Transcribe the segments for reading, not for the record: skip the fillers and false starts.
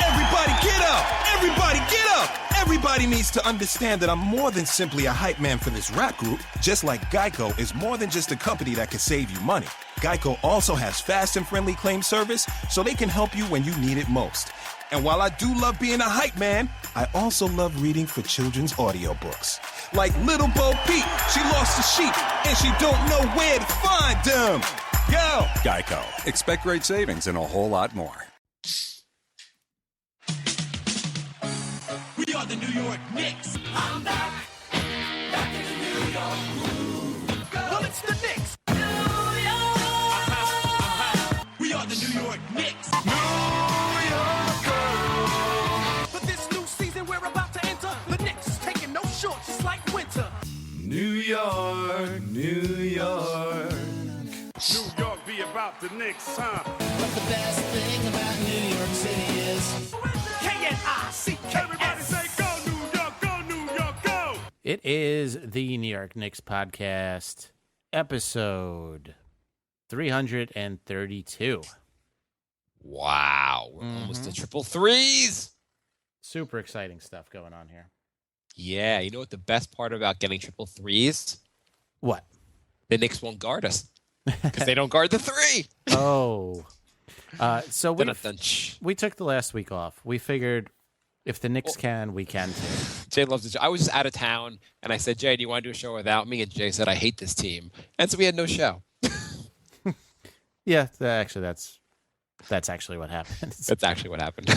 Everybody get up! Everybody get up! Everybody needs to understand that I'm more than simply a hype man for this rap group, just like Geico is more than just a company that can save you money. Geico also has fast and friendly claim service, so they can help you when you need it most. And while I do love being a hype man, I also love reading for children's audiobooks. Like Little Bo Peep, she lost a sheep, and she don't know where to find them. Go! Geico. Expect great savings and a whole lot more. We are the New York Knicks. I'm back in New York. Well, it's the Knicks. New York. We are the New York Knicks. New York. For this new season we're about to enter, the Knicks is taking no shorts, just like winter. New York, New York. New York be about the Knicks, huh? But the best thing about New York City is K-N-I-C-K-S. Everybody say go New York, go New York, go! It is the New York Knicks podcast, episode 332. Wow. We're almost to triple threes. Super exciting stuff going on here. Yeah, you know what the best part about getting triple threes? What? The Knicks won't guard us because they don't guard the three. Oh. So Dun-dun-dun. we took the last week off. We figured if the Knicks can, we can too. Jay loves it. I was just out of town, and I said, Jay, do you want to do a show without me? And Jay said, I hate this team. And so we had no show. Yeah, that's actually what happened. That's actually what happened.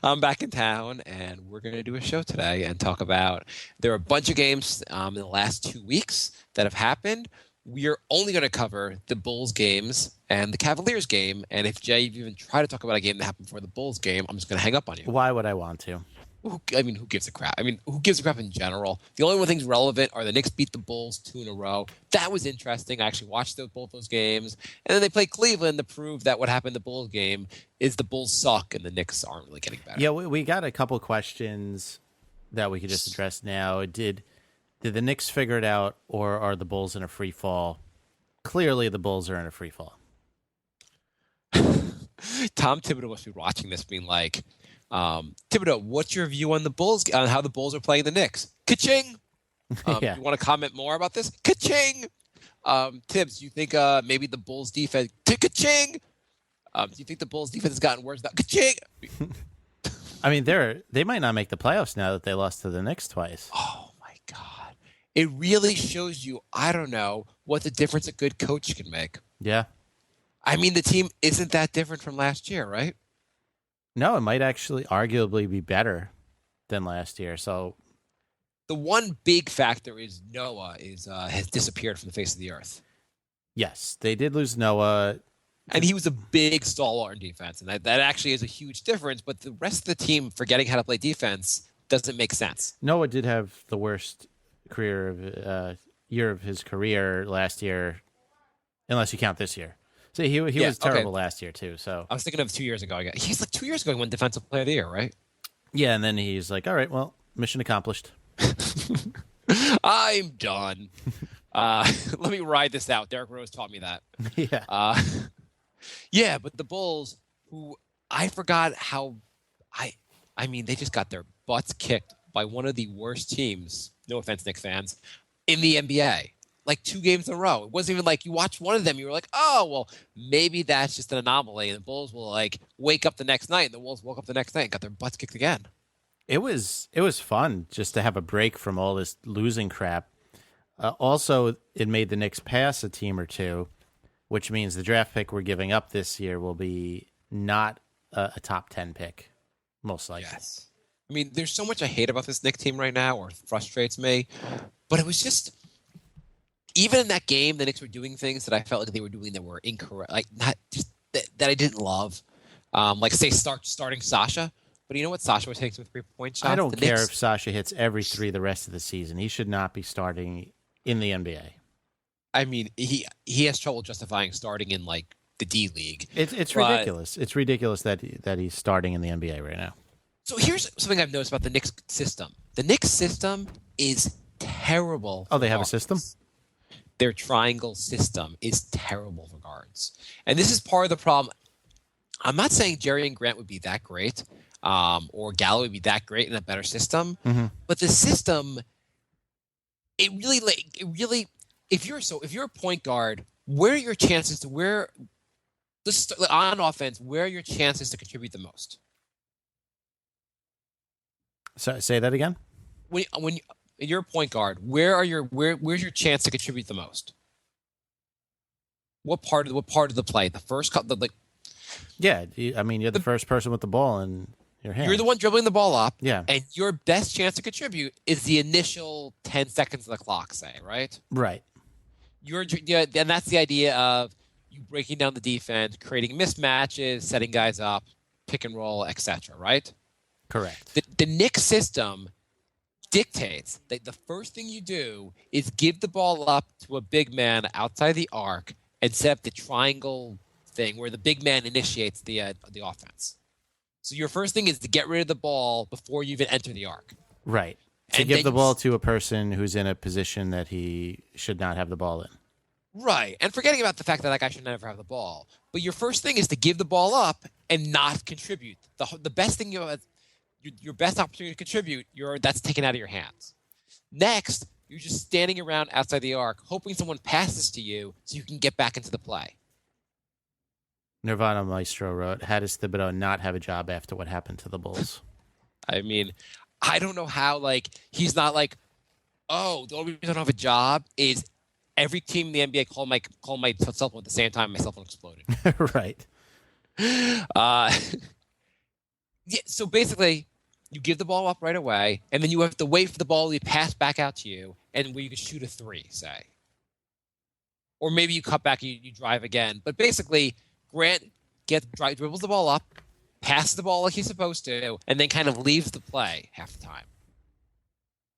I'm back in town, and we're going to do a show today and talk about there are a bunch of games in the last 2 weeks that have happened. We are only going to cover the Bulls games and the Cavaliers game. And if Jay, you even try to talk about a game that happened before the Bulls game, I'm just going to hang up on you. Why would I want to? Who gives a crap? Who gives a crap in general? The only one things relevant are the Knicks beat the Bulls 2 in a row. That was interesting. I actually watched both those games. And then they played Cleveland to prove that what happened in the Bulls game is the Bulls suck and the Knicks aren't really getting better. Yeah, we got a couple questions that we could just address now. Did the Knicks figure it out, or are the Bulls in a free fall? Clearly, the Bulls are in a free fall. Tom Thibodeau must be watching this being like, Thibodeau, what's your view on the Bulls, on how the Bulls are playing the Knicks? Ka-ching! Yeah. You want to comment more about this? Ka-ching! Tibbs, you think maybe the Bulls defense, ka-ching! Do you think the Bulls defense has gotten worse now? Ka-ching! I mean, they might not make the playoffs now that they lost to the Knicks twice. Oh, my God. It really shows you, I don't know, what the difference a good coach can make. Yeah. I mean, the team isn't that different from last year, right? No, it might actually arguably be better than last year. So the one big factor is Noah has disappeared from the face of the earth. yes, they did lose Noah. And he was a big stalwart in defense, and that actually is a huge difference. But the rest of the team forgetting how to play defense doesn't make sense. Noah did have the worst year of his career last year, unless you count this year. So he was terrible last year too. So I was thinking of 2 years ago. He's like 2 years ago he won Defensive Player of the Year, right? yeah, and then he's like, all right, well, mission accomplished. I'm done. Let me ride this out. Derrick Rose taught me that. Yeah. Yeah, but the Bulls, who I forgot how I mean, they just got their butts kicked by one of the worst teams, no offense, Knicks fans, in the NBA. Like 2 games in a row. It wasn't even like you watched one of them, you were like, oh, well, maybe that's just an anomaly. And the Bulls will like wake up the next night, and the Wolves woke up the next night and got their butts kicked again. It was fun just to have a break from all this losing crap. Also, it made the Knicks pass a team or two, which means the draft pick we're giving up this year will be not a top 10 pick, most likely. Yes. I mean, there's so much I hate about this Knicks team right now, or frustrates me, but it was just, even in that game, the Knicks were doing things that I felt like they were doing that were incorrect, like not just that I didn't love. Like say starting Sasha, but you know what? Sasha was taking some 3-point shots. I don't care if Sasha hits every 3 the rest of the season. He should not be starting in the NBA. I mean, he has trouble justifying starting in like the D League. It's ridiculous. It's ridiculous that he's starting in the NBA right now. So here's something I've noticed about the Knicks system. The Knicks system is terrible. Oh, they have a system? Their triangle system is terrible for guards. And this is part of the problem. I'm not saying Jerry and Grant would be that great, or Gallo would be that great in a better system, but the system, it really, if you're a point guard, where are your chances to on offense? Where are your chances to contribute the most? So say that again. When you're a point guard, where's your chance to contribute the most? What part of the play? The first cut, Yeah, I mean, you're the first person with the ball in your hand. you're the one dribbling the ball up. Yeah. And your best chance to contribute is the initial 10 seconds of the clock, say, right? Right. And that's the idea of you breaking down the defense, creating mismatches, setting guys up, pick and roll, etc. Right? Correct. The Knicks system dictates that the first thing you do is give the ball up to a big man outside the arc and set up the triangle thing where the big man initiates the offense. So your first thing is to get rid of the ball before you even enter the arc. Right. To give the ball to a person who's in a position that he should not have the ball in. Right. And forgetting about the fact that guy should never have the ball. But your first thing is to give the ball up and not contribute. The best thing your best opportunity to contribute, that's taken out of your hands. Next, you're just standing around outside the arc, hoping someone passes to you so you can get back into the play. Nirvana Maestro wrote, how does Thibodeau not have a job after what happened to the Bulls? I mean, I don't know how, he's not the only reason I don't have a job is every team in the NBA call my cell phone at the same time my cell phone exploded. Right. Yeah, so basically, you give the ball up right away, and then you have to wait for the ball to be passed back out to you, and where you can shoot a three, say. Or maybe you cut back and you drive again. But basically, Grant dribbles the ball up, passes the ball like he's supposed to, and then kind of leaves the play half the time.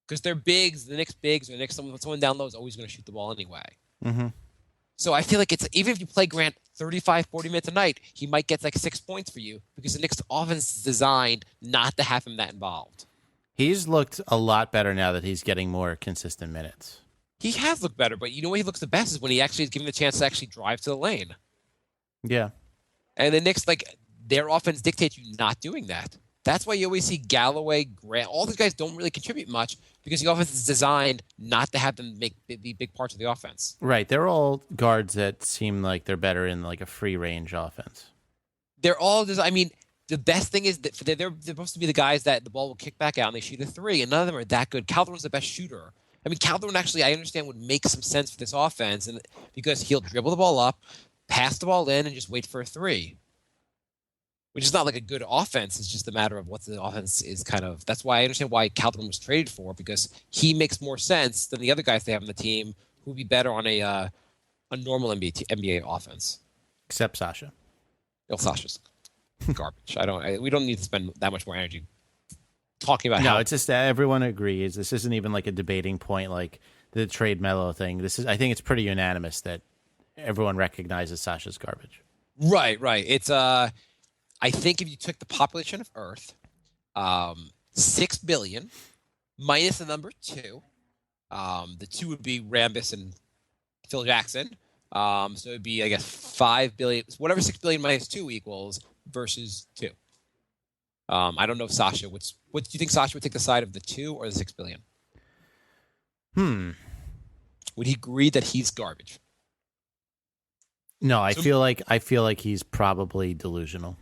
Because they're bigs, the Knicks bigs, or the Knicks, someone down low is always going to shoot the ball anyway. Mm-hmm. So I feel like even if you play Grant 35, 40 minutes a night, he might get 6 points for you because the Knicks offense is designed not to have him that involved. He's looked a lot better now that he's getting more consistent minutes. He has looked better, but you know where he looks the best is when he actually is given the chance to actually drive to the lane. Yeah. And the Knicks, their offense dictates you not doing that. That's why you always see Galloway, Grant, all these guys don't really contribute much because the offense is designed not to have them be big parts of the offense. Right. They're all guards that seem like they're better in a free range offense. They're all the best thing is that they're supposed to be the guys that the ball will kick back out and they shoot a three, and none of them are that good. Calderon's the best shooter. Calderon actually, I understand, would make some sense for this offense and because he'll dribble the ball up, pass the ball in, and just wait for a three. Which is not a good offense. It's just a matter of what the offense is kind of. That's why I understand why Calderon was traded for, because he makes more sense than the other guys they have on the team who would be better on a normal NBA offense. Except Sasha. Well, Sasha's garbage. We don't need to spend that much more energy talking about how. No, it's just that everyone agrees. This isn't even a debating point like the trade Melo thing. I think it's pretty unanimous that everyone recognizes Sasha's garbage. Right. It's I think if you took the population of Earth, 6 billion minus the number 2, the 2 would be Rambis and Phil Jackson. So it would be, I guess, 5 billion, whatever 6 billion minus 2 equals versus 2. I don't know if Sasha what do you think Sasha would take the side of the 2 or the 6 billion? Would he agree that he's garbage? No, I feel like he's probably delusional.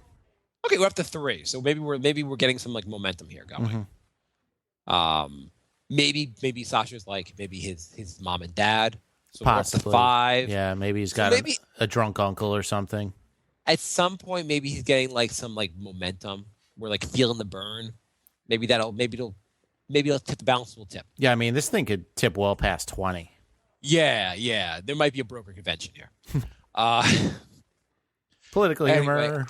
Okay, we're up to 3. So maybe we're getting some momentum here going. Mm-hmm. Maybe Sasha's maybe his mom and dad. So possibly. We're up to 5. Yeah, maybe he's got a drunk uncle or something. At some point, maybe he's getting some momentum. We're feeling the burn. Maybe it'll tip the balance will tip. Yeah, this thing could tip well past 20. Yeah. There might be a broker convention here. Political humor.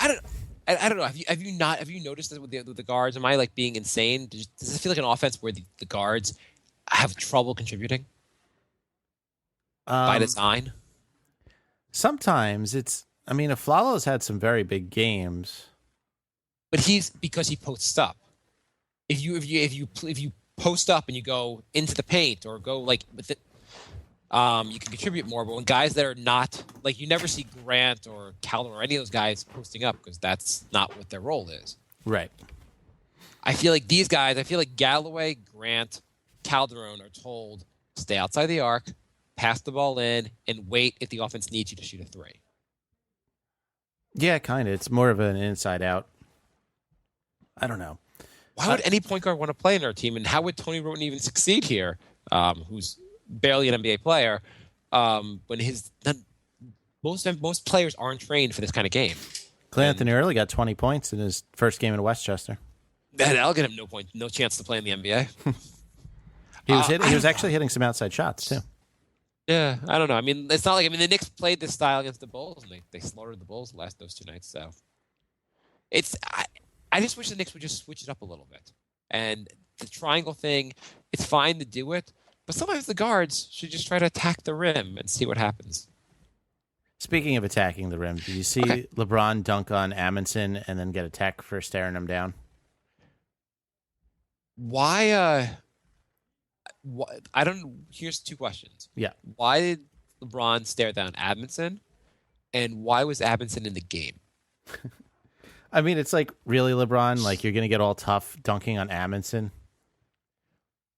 I don't know. Have you noticed that with the guards? Am I being insane? Does it feel like an offense where the guards have trouble contributing by design? Sometimes it's. Aflalo's had some very big games, but because he posts up. If you post up and you go into the paint or go with it, You can contribute more, but when guys that are not like you never see Grant or Calder or any of those guys posting up because that's not what their role is. Right. I feel like these guys, I feel like Galloway, Grant, Calderon are told stay outside the arc, pass the ball in, and wait if the offense needs you to shoot a three. Yeah, kind of. It's more of an inside out. I don't know. Why would any point guard want to play in our team, and how would Tony Roten even succeed here, who's barely an NBA player, when most players aren't trained for this kind of game? Clay Anthony Early got 20 points in his first game in Westchester. That'll get him no chance to play in the NBA. He was actually hitting some outside shots too. Yeah, I don't know. I mean, it's not like the Knicks played this style against the Bulls, and they slaughtered the Bulls those 2 nights. So I just wish the Knicks would just switch it up a little bit. And the triangle thing, it's fine to do it, but sometimes the guards should just try to attack the rim and see what happens. Speaking of attacking the rim, did you see LeBron dunk on Amundsen and then get attacked for staring him down? Why? I don't. Here's 2 questions. Yeah. Why did LeBron stare down Amundsen, and why was Amundsen in the game? I mean, it's like, really, LeBron? Like, you're going to get all tough dunking on Amundsen?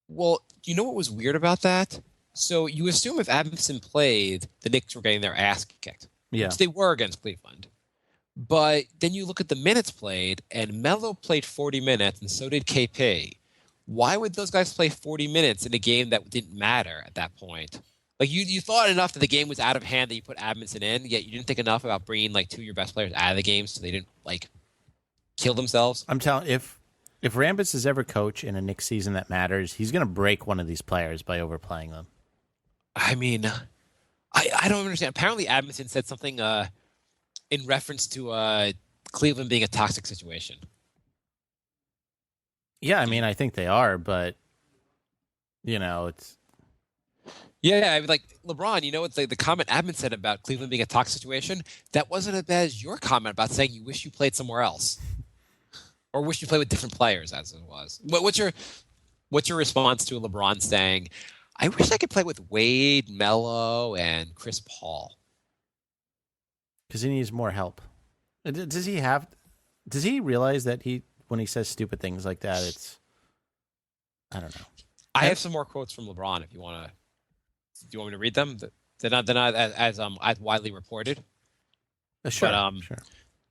Well, you know what was weird about that? So you assume if Amundsen played, the Knicks were getting their ass kicked. Yeah. Which they were against Cleveland. But then you look at the minutes played, and Melo played 40 minutes, and so did KP. Why would those guys play 40 minutes in a game that didn't matter at that point? Like, you thought enough that the game was out of hand that you put Amundsen in, yet you didn't think enough about bringing, like, 2 of your best players out of the game so they didn't, like, kill themselves. I'm telling if Rambis is ever coach in a Knicks season that matters, he's going to break one of these players by overplaying them. I mean, I don't understand. Apparently, Amundsen said something in reference to Cleveland being a toxic situation. Yeah, I mean, I think they are, but, it's... Yeah, I mean, like, LeBron, it's like the comment Admin said about Cleveland being a toxic situation, that wasn't as bad as your comment about saying you wish you played somewhere else. Or wish you played with different players, as it was. What's your response to LeBron saying, I wish I could play with Wade, Melo, and Chris Paul? Because he needs more help. Does he realize that when he says stupid things like that, it's... I don't know. I have some more quotes from LeBron if you want to... Do you want me to read them? They're not as widely reported. Sure, but, sure.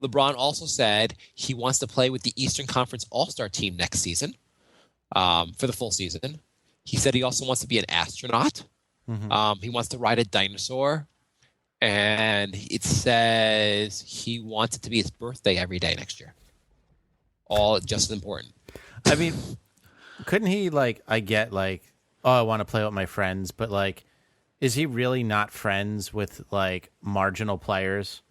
LeBron also said he wants to play with the Eastern Conference All-Star team next season, for the full season. He said he also wants to be an astronaut. Mm-hmm. He wants to ride a dinosaur. And it says he wants it to be his birthday every day next year. All just as important. I mean, couldn't he, I get, I want to play with my friends, but, is he really not friends with, marginal players?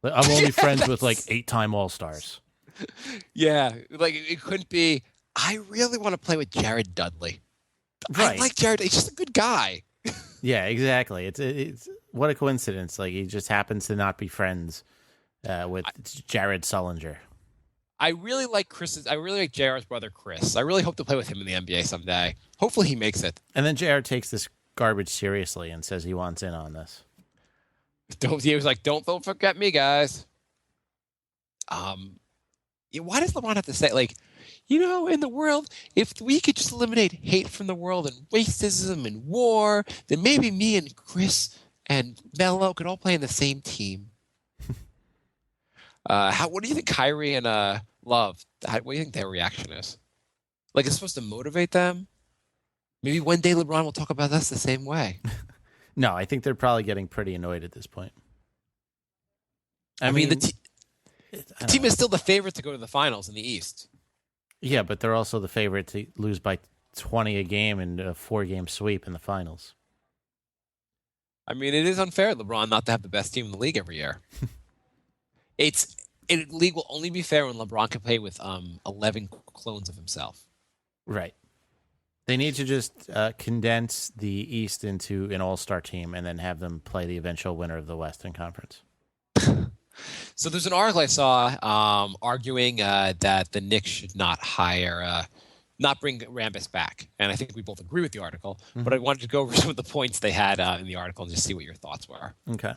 I'm only friends with, 8-time All-Stars. Yeah, it couldn't be, I really want to play with Jared Dudley. Right. I like Jared. He's just a good guy. Yeah, exactly. It's what a coincidence. He just happens to not be friends with Jared Sullinger. I really like Jared's brother, Chris. I really hope to play with him in the NBA someday. Hopefully he makes it. And then Jared takes this garbage seriously and says he wants in on this. He was like, don't forget me, guys. Why does LeBron have to say, in the world, if we could just eliminate hate from the world and racism and war, then maybe me and Chris and Melo could all play in the same team. What do you think Kyrie and Love, what do you think their reaction is? It's supposed to motivate them? Maybe one day LeBron will talk about us the same way. No, I think they're probably getting pretty annoyed at this point. I mean the team is still the favorite to go to the finals in the East. Yeah, but they're also the favorite to lose by 20 a game and a 4-game sweep in the finals. I mean, it is unfair, LeBron, not to have the best team in the league every year. League will only be fair when LeBron can play with 11 clones of himself. Right. They need to just condense the East into an all-star team and then have them play the eventual winner of the Western Conference. So there's an article I saw arguing that the Knicks should not hire not bring Rambis back. And I think we both agree with the article, but I wanted to go over some of the points they had in the article and just see what your thoughts were. Okay.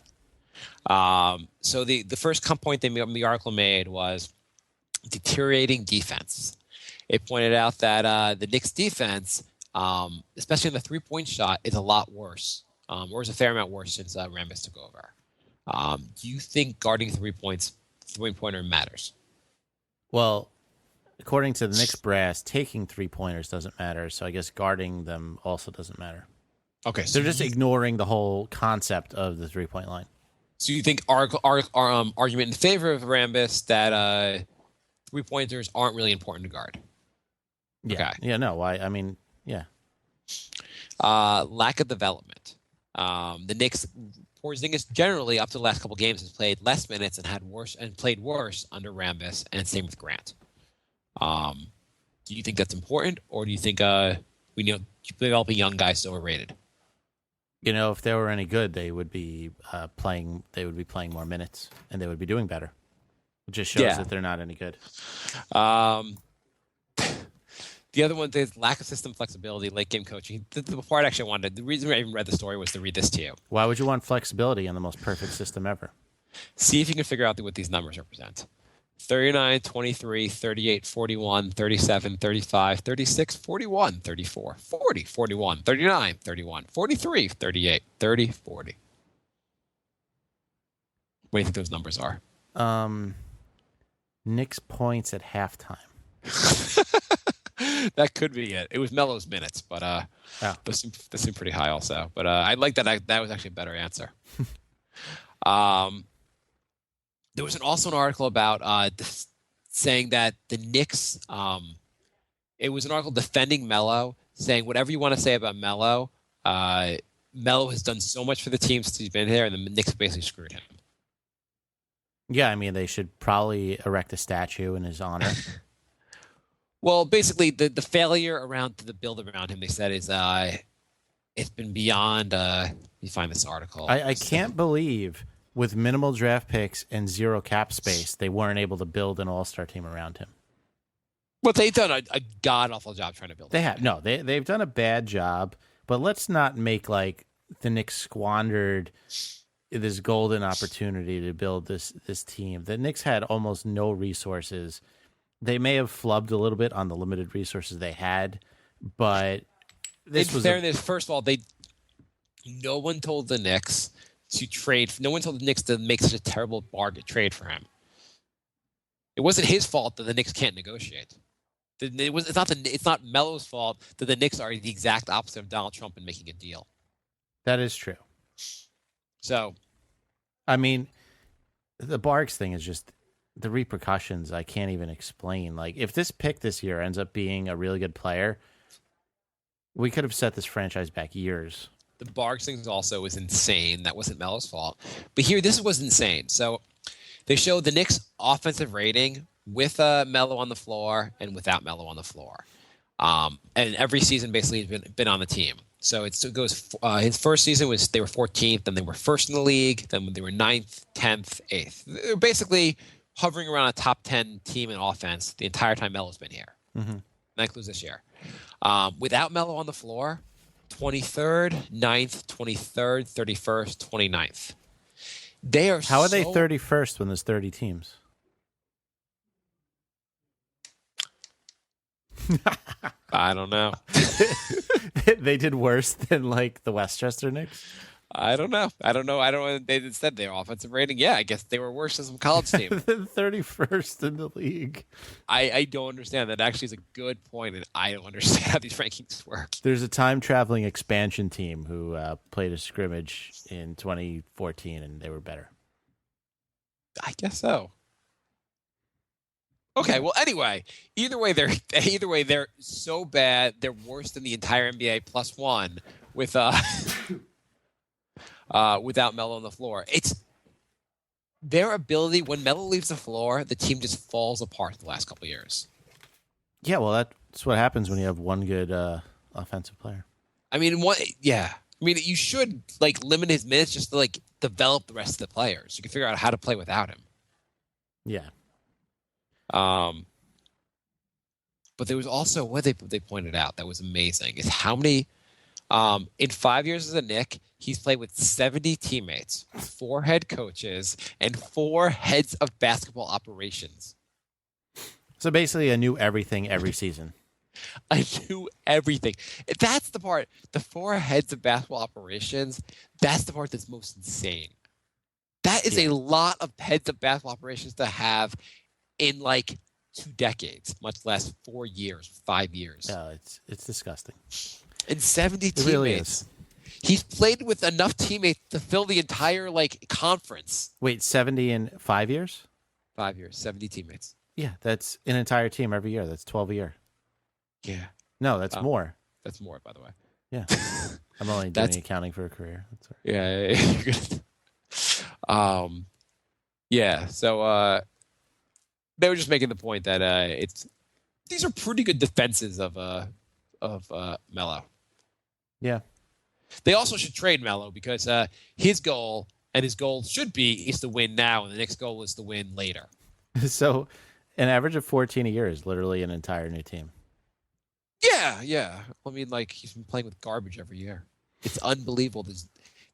So the first point the article made was deteriorating defense. It pointed out that the Knicks defense, especially in the three-point shot, is a lot worse, or is a fair amount worse since Rambis took over. Do you think guarding three-pointer matters? Well, according to the Knicks brass, taking three-pointers doesn't matter, so I guess guarding them also doesn't matter. Okay, so they're just ignoring the whole concept of the three-point line. So you think our argument in favor of Rambis that three-pointers aren't really important to guard? Yeah. Okay. Yeah, no, I mean, yeah. Lack of development. The Knicks, Porzingis generally up to the last couple games has played less minutes and played worse under Rambis, and same with Grant. Do you think that's important, or do you think developing young guys is overrated? You know, if they were any good, they would be playing. They would be playing more minutes, and they would be doing better. It just shows that they're not any good. The other one is lack of system flexibility, late game coaching. The part actually I wanted, the reason I even read the story was to read this to you. Why would you want flexibility in the most perfect system ever? See if you can figure out what these numbers represent. 39, 23, 38, 41, 37, 35, 36, 41, 34, 40, 41, 39, 31, 43, 38, 30, 40. What do you think those numbers are? Knicks points at halftime. That could be it. It was Melo's minutes, but those seem pretty high also. But I like that. That was actually a better answer. There was also an article about saying that the Knicks. It was an article defending Melo, saying whatever you want to say about Melo, Melo has done so much for the team since he's been here, and the Knicks basically screwed him. Yeah, I mean, they should probably erect a statue in his honor. Well, basically, the failure to build around him, they said, is it's been beyond. Let me find this article. I can't believe with minimal draft picks and zero cap space, they weren't able to build an all-star team around him. But they've done a god-awful job trying to build. They have. No, they've done a bad job, but let's not make like the Knicks squandered this golden opportunity to build this team. The Knicks had almost no resources. They may have flubbed a little bit on the limited resources they had, but this was fairness. First of all, no one told the Knicks to trade. No one told the Knicks to make such a terrible bargain trade for him. It wasn't his fault that the Knicks can't negotiate. It's not Melo's fault that the Knicks are the exact opposite of Donald Trump in making a deal. That is true. So, I mean, the Barks thing is just the repercussions I can't even explain. Like, if this pick this year ends up being a really good player, we could have set this franchise back years. The Barks thing also was insane. That wasn't Melo's fault. But here, this was insane. So, they showed the Knicks' offensive rating with Melo on the floor and without Melo on the floor. And every season basically has been on the team. So it goes. His first season they were 14th, then they were first in the league, then they were 9th, 10th, 8th. They're basically hovering around a top 10 team in offense the entire time Melo's been here. Mm-hmm. That includes this year. Without Melo on the floor, 23rd, 9th, 23rd, 31st, 29th. They are. How are they 31st when there's 30 teams? I don't know. They did worse than like the Westchester Knicks. I don't know. They said their offensive rating. Yeah, I guess they were worse than some college team. 31st in the league. I don't understand. That actually is a good point, and I don't understand how these rankings work. There's a time-traveling expansion team who played a scrimmage in 2014, and they were better. I guess so. Okay, well, anyway, either way, they're so bad. They're worse than the entire NBA plus one with without Melo on the floor. It's their ability when Melo leaves the floor, the team just falls apart the last couple of years. Yeah, well, that's what happens when you have one good offensive player. I mean, you should like limit his minutes just to like develop the rest of the players. You can figure out how to play without him. Yeah. But But there was also what they pointed out that was amazing is how many in 5 years as a Knick, he's played with 70 teammates, 4 head coaches, and 4 heads of basketball operations. So basically, a new everything every season. I knew everything. That's the part. The 4 heads of basketball operations, that's the part that's most insane. That is a lot of heads of basketball operations to have in like 2 decades, much less 4 years, 5 years. It's disgusting. And 70 teammates. It really is. He's played with enough teammates to fill the entire like conference. Wait, 70 in 5 years? 5 years, 70 teammates. Yeah, that's an entire team every year. That's 12 a year. Yeah. No, that's more. That's more, by the way. Yeah. I'm only doing accounting for a career. That's right. Yeah. Yeah. So they were just making the point that these are pretty good defenses of Melo. Yeah. They also should trade Melo because his goal should be is to win now, and the next goal is to win later. So, an average of 14 a year is literally an entire new team. Yeah. I mean, like he's been playing with garbage every year. It's unbelievable.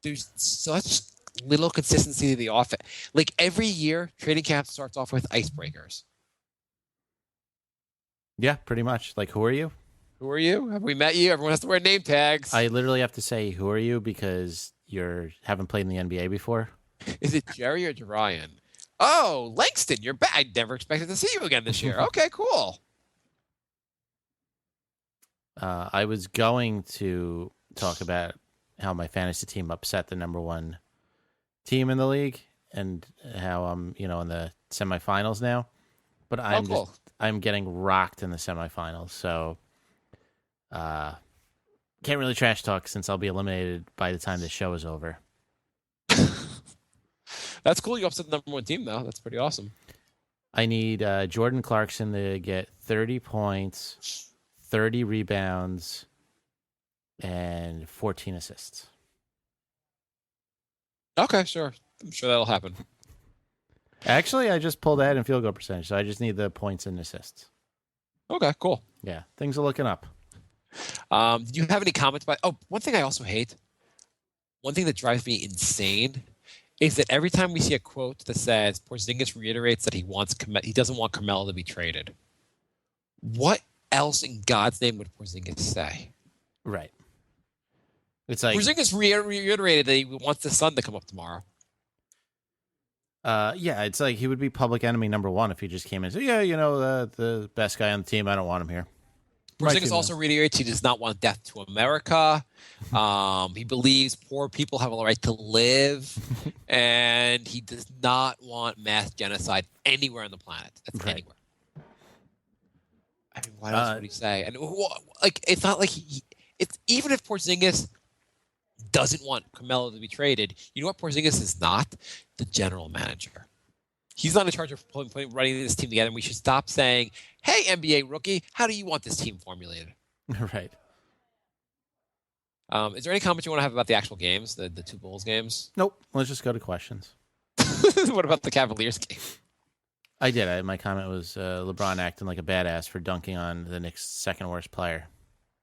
There's such little consistency to the offense. Like every year, training camp starts off with icebreakers. Yeah, pretty much. Like, who are you? Who are you? Have we met you? Everyone has to wear name tags. I literally have to say, who are you? Because you haven't played in the NBA before. Is it Jerry or Ryan? Oh, Langston, you're back. I never expected to see you again this year. Okay, cool. I was going to talk about how my fantasy team upset the number 1 team in the league and how I'm, in the semifinals now. But I'm getting rocked in the semifinals. So can't really trash talk since I'll be eliminated by the time the show is over. That's cool. You upset the number 1 team, though. That's pretty awesome. I need Jordan Clarkson to get 30 points, 30 rebounds, and 14 assists. Okay, sure. I'm sure that'll happen. Actually, I just pulled ahead in field goal percentage, so I just need the points and assists. Okay, cool. Yeah, things are looking up. Do you have any comments about? Oh, one thing I also hate. One thing that drives me insane is that every time we see a quote that says Porzingis reiterates that he doesn't want Carmelo to be traded. What else in God's name would Porzingis say? Right. It's like Porzingis reiterated that he wants the sun to come up tomorrow. Yeah, it's like he would be public enemy number 1 if he just came in and said, yeah, the best guy on the team, I don't want him here. Porzingis also reiterates he does not want death to America. He believes poor people have a right to live, and he does not want mass genocide anywhere on the planet. That's right. Anywhere. I mean, what else would he say? And like, it's not like it's even if Porzingis doesn't want Carmelo to be traded. You know what Porzingis is not? The general manager. He's not in charge of running this team together, and we should stop saying, hey, NBA rookie, how do you want this team formulated? Right. Is there any comments you want to have about the actual games, the 2 Bulls games? Nope. Let's just go to questions. What about the Cavaliers game? I did. My comment was LeBron acting like a badass for dunking on the Knicks' second worst player.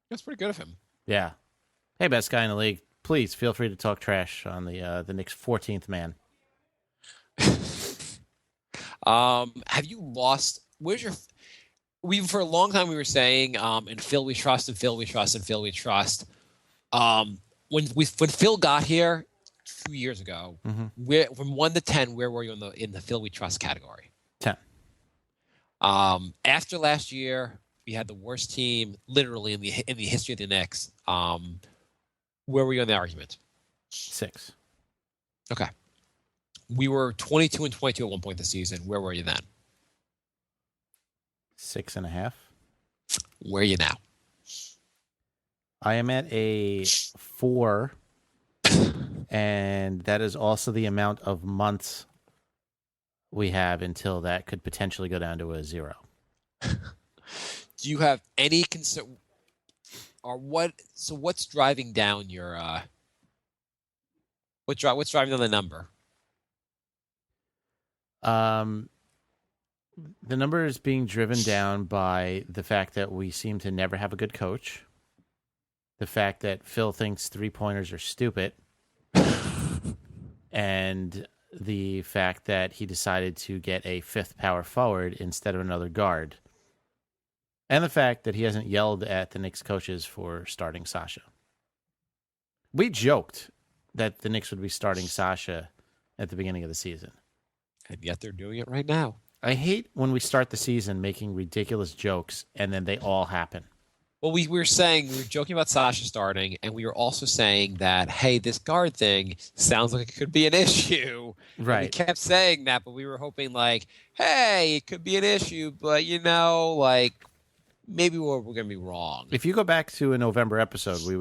That's pretty good of him. Yeah. Hey, best guy in the league. Please feel free to talk trash on the Knicks' 14th man. Have you lost? For a long time we were saying, in Phil we trust, and Phil we trust, and Phil we trust. When Phil got here 2 years ago, from 1 to 10, where were you in the Phil we trust category? 10. After last year, we had the worst team literally in the history of the Knicks. Where were you in the argument? 6. Okay. We were 22-22 at one point this season. Where were you then? 6.5. Where are you now? I am at a 4, and that is also the amount of months we have until that could potentially go down to a 0. Do you have any concern? Or what? So what's driving down your? What's driving down the number? The number is being driven down by the fact that we seem to never have a good coach, the fact that Phil thinks three-pointers are stupid, and the fact that he decided to get a fifth power forward instead of another guard, and the fact that he hasn't yelled at the Knicks coaches for starting Sasha. We joked that the Knicks would be starting Sasha at the beginning of the season. And yet they're doing it right now. I hate when we start the season making ridiculous jokes and then they all happen. Well, we were joking about Sasha starting, and we were also saying that, hey, this guard thing sounds like it could be an issue. Right. And we kept saying that, but we were hoping like, hey, it could be an issue, but maybe we're going to be wrong. If you go back to a November episode, we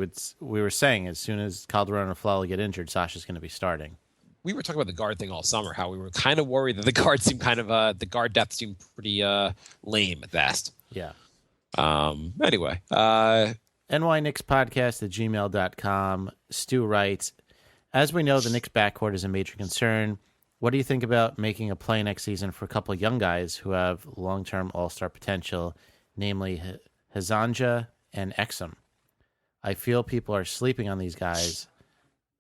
were saying as soon as Calderon and Flella get injured, Sasha's going to be starting. We were talking about the guard thing all summer, how we were kind of worried that the guard seemed the guard depth seemed pretty lame at best. Yeah. Anyway. NYKnicksPodcast@gmail.com. Stu writes, as we know, the Knicks backcourt is a major concern. What do you think about making a play next season for a couple of young guys who have long-term all-star potential, namely Hazanja and Exum? I feel people are sleeping on these guys.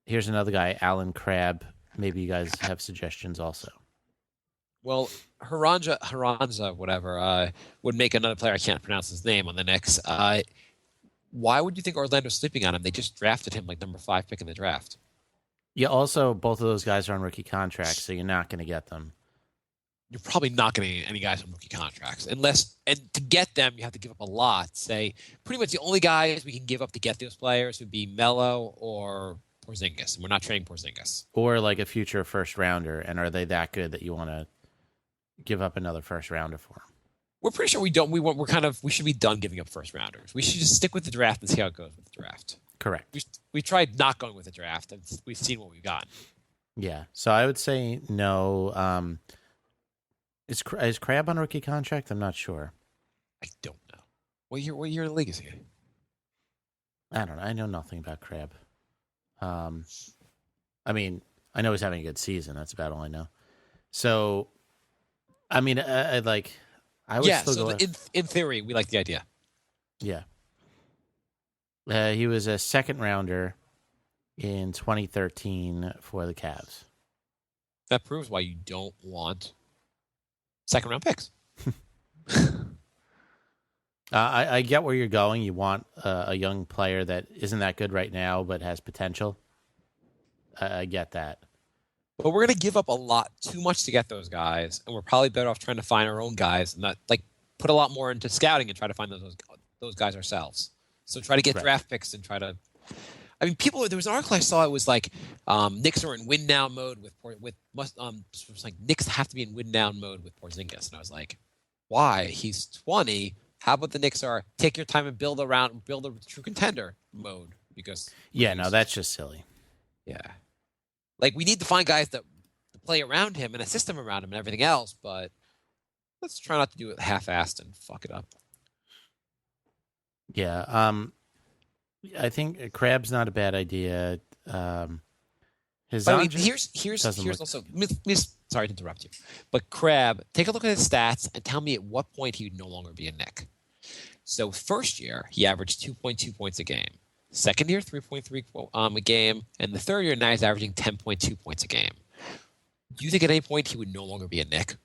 Here's another guy, Alan Crabb. Maybe you guys have suggestions also. Well, Haranza, whatever, would make another player, I can't pronounce his name, on the Knicks. Why would you think Orlando's sleeping on him? They just drafted him like number 5 pick in the draft. Yeah, also, both of those guys are on rookie contracts, so you're not going to get them. You're probably not going to get any guys on rookie contracts. And to get them, you have to give up a lot. Say, pretty much the only guys we can give up to get those players would be Melo or Porzingis, and we're not trading Porzingis. Or like a future first rounder, and are they that good that you want to give up another first rounder for them? We're pretty sure we don't. We should be done giving up first rounders. We should just stick with the draft and see how it goes with the draft. Correct. We tried not going with the draft, and we've seen what we've gotten. Yeah, so I would say no. Is Crabb on rookie contract? I'm not sure. I don't know. What year in the league is he? I don't know. I know nothing about Crabb. I mean, I know he's having a good season. That's about all I know. So, I mean, I would still go. In theory, we like the idea. Yeah. He was a second rounder in 2013 for the Cavs. That proves why you don't want second round picks. I get where you're going. You want a young player that isn't that good right now, but has potential. I get that. But we're going to give up too much to get those guys, and we're probably better off trying to find our own guys and not put a lot more into scouting and try to find those guys ourselves. So try to get draft picks and try to. I mean, there was an article I saw. It was like Knicks are in win now mode Knicks have to be in win down mode with Porzingis, and I was like, why? He's 20. How about the Knicks are take your time and build a true contender mode? Because that's just silly. Yeah, we need to find guys that play around him and a system around him and everything else, but let's try not to do it half-assed and fuck it up. Yeah, I think Crabb's not a bad idea. Here's also sorry to interrupt you, but Crabb, take a look at his stats and tell me at what point he would no longer be a Knick. So first year he averaged 2.2 points a game. Second year 3.3 a game, and the third year now he's averaging 10.2 points a game. Do you think at any point he would no longer be a Knick?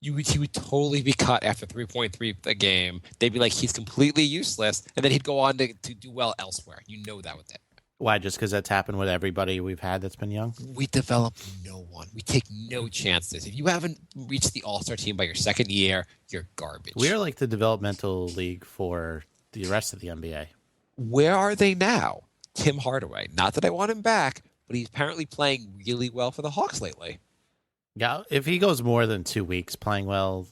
He would totally be cut after 3.3 a game. They'd be like, he's completely useless, and then he'd go on to do well elsewhere. You know that with it. Why? Just because that's happened with everybody we've had that's been young? We develop no one. We take no chances. If you haven't reached the All-Star team by your second year, you're garbage. We're like the developmental league for the rest of the NBA. Where are they now? Tim Hardaway. Not that I want him back, but he's apparently playing really well for the Hawks lately. Yeah, if he goes more than 2 weeks playing well,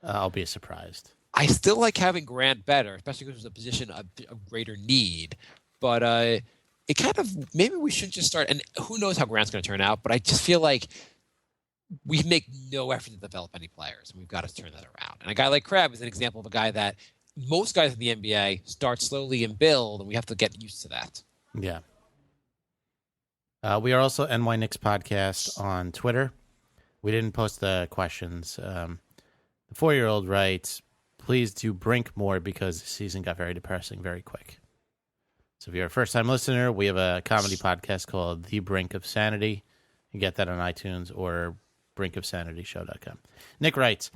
I'll be surprised. I still like having Grant better, especially because it's a position of greater need. But it kind of, maybe we should just start, and who knows how Grant's going to turn out, but I just feel like we make no effort to develop any players, and we've got to turn that around. And a guy like Crabb is an example of a guy that most guys in the NBA start slowly and build, and we have to get used to that. Yeah. We are also NY Knicks Podcast on Twitter. We didn't post the questions. The 4-year-old writes, please do Brink more because the season got very depressing very quick. So if you're a first-time listener, we have a comedy podcast called The Brink of Sanity. You can get that on iTunes or brinkofsanityshow.com. Nick writes,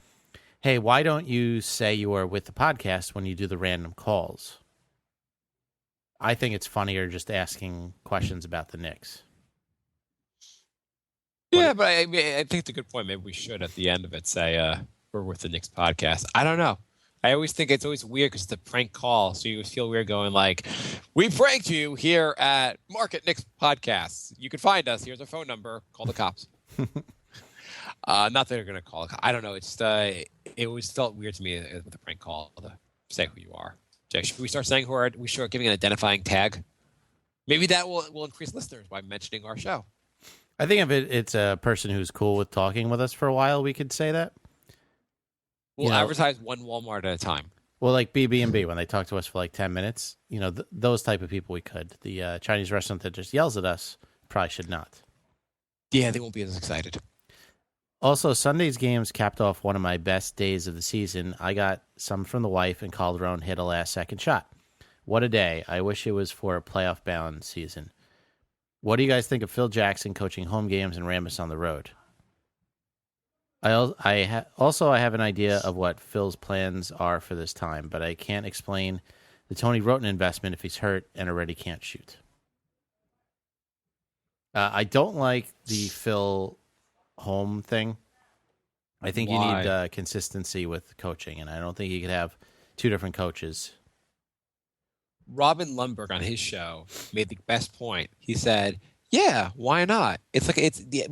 hey, why don't you say you are with the podcast when you do the random calls? I think it's funnier just asking questions about the Knicks. Yeah, but I think it's a good point. Maybe we should, at the end of it, say we're with the Knicks podcast. I don't know. I always think it's always weird because it's a prank call, so you feel weird going like, we pranked you here at Marc and Knicks podcast. You can find us. Here's our phone number. Call the cops. Not that they're going to call. I don't know. It's it always felt weird to me with a prank call to say who you are. Jay, should we start saying we start giving an identifying tag? Maybe that will increase listeners by mentioning our show. I think if it's a person who's cool with talking with us for a while, we could say that. We'll advertise one Walmart at a time. Well, like BB&B, when they talk to us for like 10 minutes, those type of people we could. The Chinese restaurant that just yells at us probably should not. Yeah, they won't be as excited. Also, Sunday's games capped off one of my best days of the season. I got some from the wife, and Calderon hit a last-second shot. What a day. I wish it was for a playoff-bound season. What do you guys think of Phil Jackson coaching home games and Rambus on the road? I have an idea of what Phil's plans are for this time, but I can't explain the Tony Roten investment if he's hurt and already can't shoot. I don't like the Phil home thing. I think you need consistency with coaching, and I don't think you could have two different coaches. Robin Lundberg on his show made the best point. He said, yeah, why not? It's like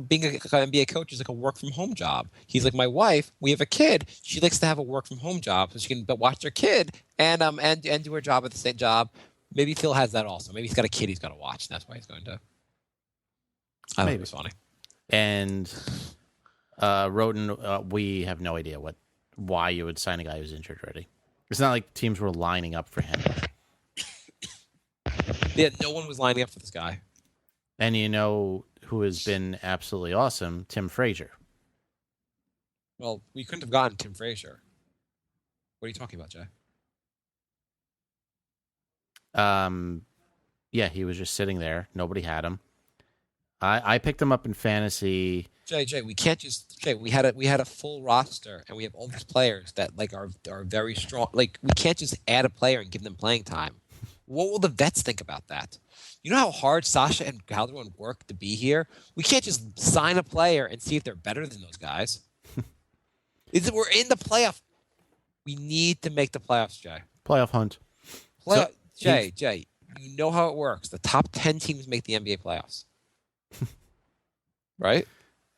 being an NBA coach is like a work from home job. He's like, my wife, we have a kid. She likes to have a work from home job so she can watch her kid and do her job at the same job. Maybe Phil has that also. Maybe he's got a kid he's got to watch. And that's why he's going to. I think it was funny. And Roten, we have no idea why you would sign a guy who's injured already. It's not like teams were lining up for him. Yeah, no one was lining up for this guy. And who has been absolutely awesome? Tim Frazier. Well, we couldn't have gotten Tim Frazier. What are you talking about, Jay? Yeah, he was just sitting there. Nobody had him. I picked him up in fantasy. Jay, we can't just we had a full roster and we have all these players that like are very strong. Like we can't just add a player and give them playing time. What will the vets think about that? You know how hard Sasha and Calderon work to be here? We can't just sign a player and see if they're better than those guys. We're in the playoff. We need to make the playoffs, Jay. Playoff hunt. Jay, you know how it works. The top 10 teams make the NBA playoffs. Right?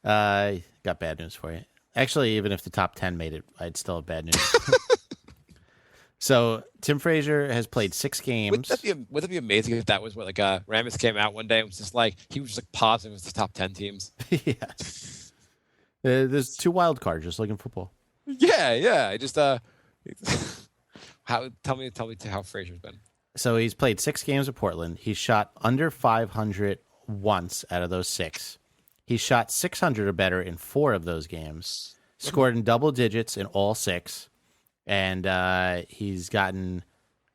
I got bad news for you. Actually, even if the top 10 made it, I'd still have bad news. So Tim Frazier has played 6 games. Would it be amazing if that was what Rambus came out one day and was just like he was just like positive it was the top 10 teams? Yeah. There's 2 wild cards just like in football. Yeah. I just tell me how Frazier's been. So he's played 6 games with Portland. He shot under 500 once out of those 6. He shot 600 or better in 4 of those games. Scored in double digits in all 6. And he's gotten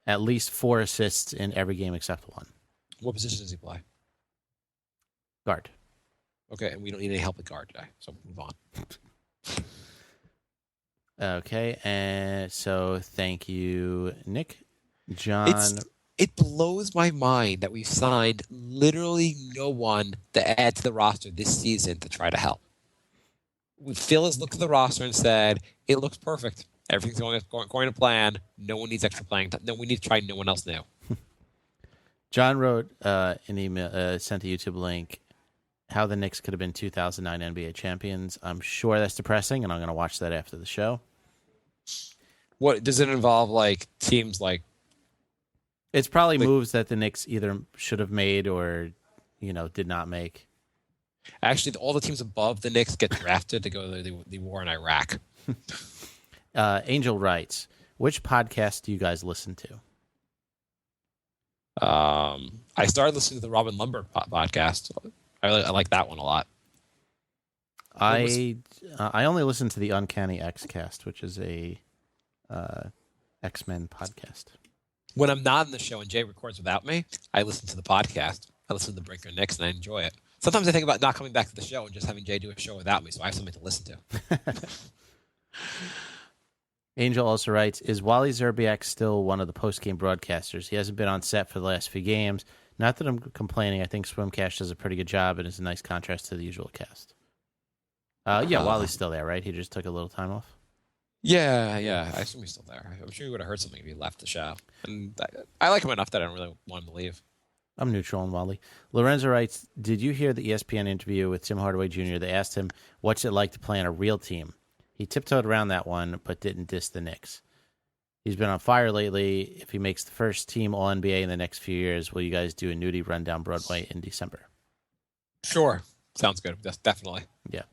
at least 4 assists in every game except 1. What position does he play? Guard. Okay, and we don't need any help at guard, Jay, so move on. Okay, and so thank you, Nick. John. It blows my mind that we've signed literally no one to add to the roster this season to try to help. Phil has looked at the roster and said, it looks perfect. Everything's going to plan. No one needs extra playing time. No, we need to try no one else new. John wrote an email, sent a YouTube link, how the Knicks could have been 2009 NBA champions. I'm sure that's depressing, and I'm going to watch that after the show. What does it involve? Like teams like? It's probably moves that the Knicks either should have made or, did not make. Actually, all the teams above the Knicks get drafted to go to the war in Iraq. Angel writes, which podcast do you guys listen to? I started listening to the Robin Lundberg podcast. I like that one a lot. I only listen to the Uncanny X-Cast, which is a X-Men podcast. When I'm not in the show and Jay records without me, I listen to the podcast. I listen to the Brinker and Knicks, and I enjoy it. Sometimes I think about not coming back to the show and just having Jay do a show without me, so I have something to listen to. Angel also writes, is Wally Zerbiak still one of the post-game broadcasters? He hasn't been on set for the last few games. Not that I'm complaining. I think Swimcast does a pretty good job and is a nice contrast to the usual cast. Wally's still there, right? He just took a little time off? Yeah. I assume he's still there. I'm sure he would have heard something if he left the show. And I like him enough that I don't really want him to leave. I'm neutral on Wally. Lorenzo writes, did you hear the ESPN interview with Tim Hardaway Jr.? They asked him, what's it like to play on a real team? He tiptoed around that one, but didn't diss the Knicks. He's been on fire lately. If he makes the first team All-NBA in the next few years, will you guys do a nudie run down Broadway in December? Sure. Sounds good. Definitely. Yeah.